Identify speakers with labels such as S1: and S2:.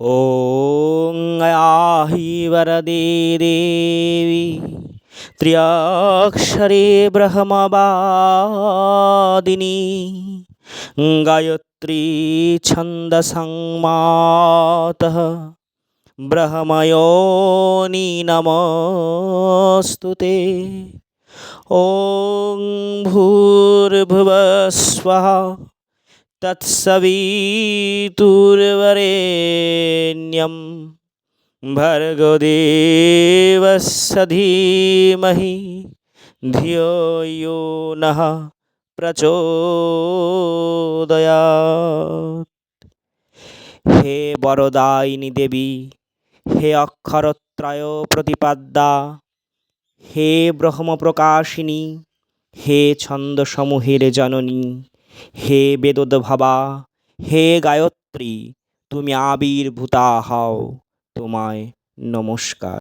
S1: ॐ आहि वरदे देवी त्र्यक्षरे ब्रह्मवादिनी गायत्री छन्दसं मातः ब्रह्मयोनि नमोऽस्तु ते। ॐ भूर्भुवस्वः तत्सवितुर्वरेण्यं भर्गोदेवस्य धीमहि धियो यो नः प्रचोदयात्। হে বরদায়িনী দেবী, হে অক্ষরত্রয় প্রতিপাদ্যা, হে ব্রহ্মপ্রকাশিনী, হে ছন্দসমূহের জননী, হে বেদোদ্ভবা, হে গায়ত্রী, তুমি আবির্ভূতা হও, তোমায় নমস্কার।